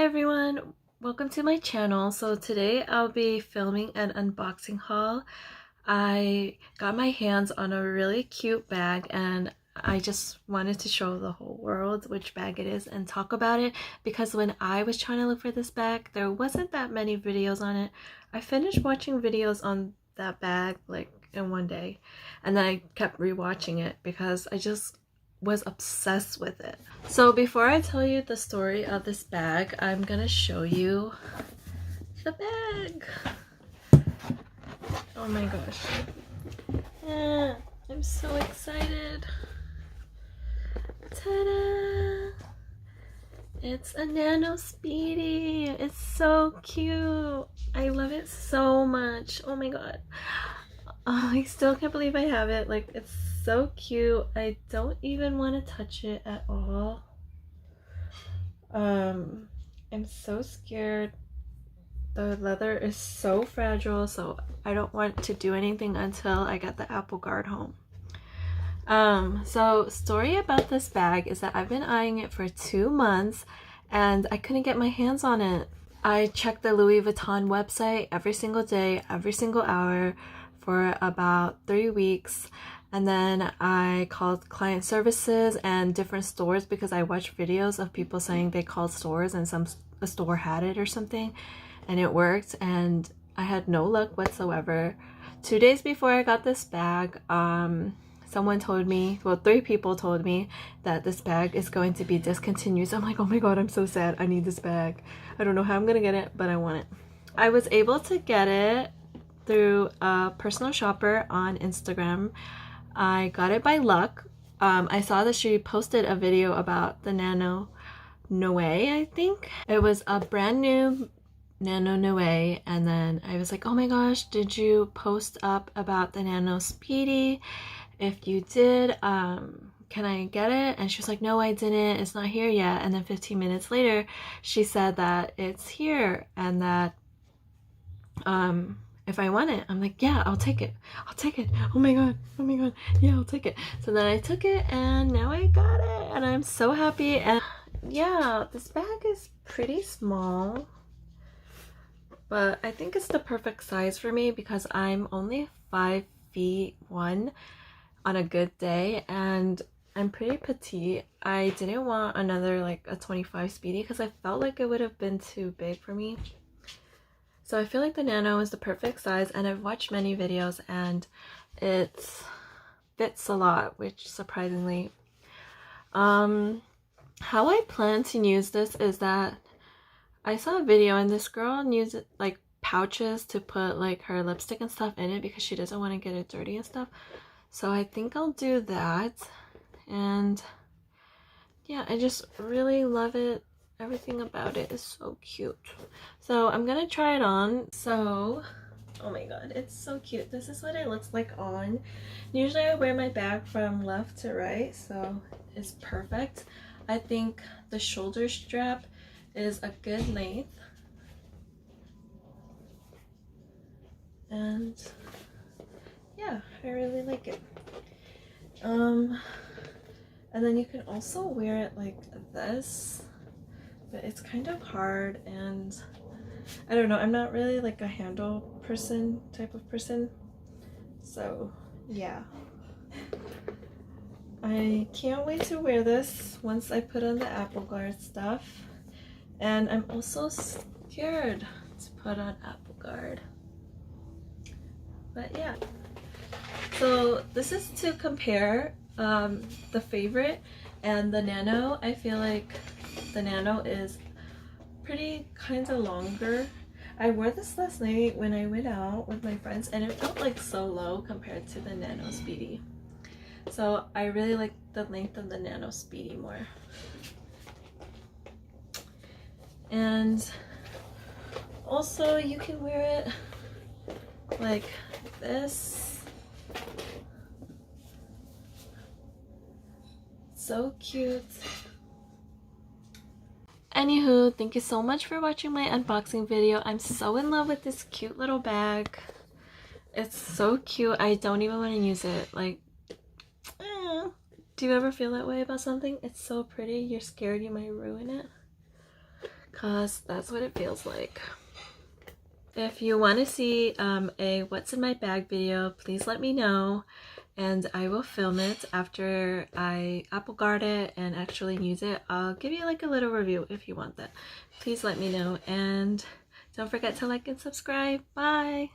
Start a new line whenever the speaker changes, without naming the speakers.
Hi everyone, welcome to my channel. So today I'll be filming an unboxing haul. I got my hands on a really cute bag and I just wanted to show the whole world which bag it is and talk about it because when I was trying to look for this bag, there wasn't that many videos on it. I finished watching videos on that bag like in one day and then I kept rewatching it because I just was obsessed with it. So before I tell you the story of this bag, I'm gonna show you the bag. Oh my gosh. I'm so excited. Ta-da! It's a Nano Speedy. It's so cute. I love it so much. Oh my god. Oh, I still can't believe I have it. Like, it's so cute. I don't even want to touch it at all. I'm so scared. The leather is so fragile, so I don't want to do anything until I get the Apple Guard home. So story about this bag is that I've been eyeing it for 2 months and I couldn't get my hands on it. I checked the Louis Vuitton website every single day, every single hour for about 3 weeks. And then I called client services and different stores because I watched videos of people saying they called stores and a store had it or something and it worked, and I had no luck whatsoever. 2 days before I got this bag, someone told me, well, 3 people told me that this bag is going to be discontinued. So I'm like, oh my god, I'm so sad. I need this bag. I don't know how I'm gonna get it, but I want it. I was able to get it through a personal shopper on Instagram. I got it by luck. I saw that she posted a video about the Nano Noe, I think. It was a brand new Nano Noe, and then I was like, oh my gosh, did you post up about the Nano Speedy? If you did, can I get it? And she was like, no, I didn't. It's not here yet. And then 15 minutes later, she said that it's here and that if I want it. I'm like, yeah, I'll take it. I'll take it. Oh my god. Oh my god. Yeah, I'll take it. So then I took it and now I got it and I'm so happy. And yeah, this bag is pretty small, but I think it's the perfect size for me because I'm only 5'1" on a good day and I'm pretty petite. I didn't want another like a 25 Speedy because I felt like it would have been too big for me. So I feel like the Nano is the perfect size, and I've watched many videos and it fits a lot, which surprisingly. How I plan to use this is that I saw a video and this girl uses like pouches to put like her lipstick and stuff in it because she doesn't want to get it dirty and stuff. So I think I'll do that. And yeah, I just really love it. Everything about it is so cute. So I'm gonna try it on. So, oh my god, it's so cute. This is what it looks like on. Usually I wear my bag from left to right, so it's perfect. I think the shoulder strap is a good length. And yeah, I really like it. And then you can also wear it like this, but it's kind of hard and I don't know, I'm not really like a handle person type of person. So yeah, I can't wait to wear this once I put on the Apple Guard stuff. And I'm also scared to put on Apple Guard. But yeah. So this is to compare the favorite and the Nano. I feel like the Nano is pretty kind of longer. I wore this last night when I went out with my friends and it felt like so low compared to the Nano Speedy. So I really like the length of the Nano Speedy more. And also you can wear it like this. So cute. Anywho, thank you so much for watching my unboxing video. I'm so in love with this cute little bag. It's so cute. I don't even want to use it. Like, do you ever feel that way about something? It's so pretty. You're scared you might ruin it. because that's what it feels like. If you want to see a what's in my bag video, please let me know and I will film it after I Apple Guard it and actually use it. I'll give you like a little review if you want that. Please let me know, and don't forget to like and subscribe. Bye!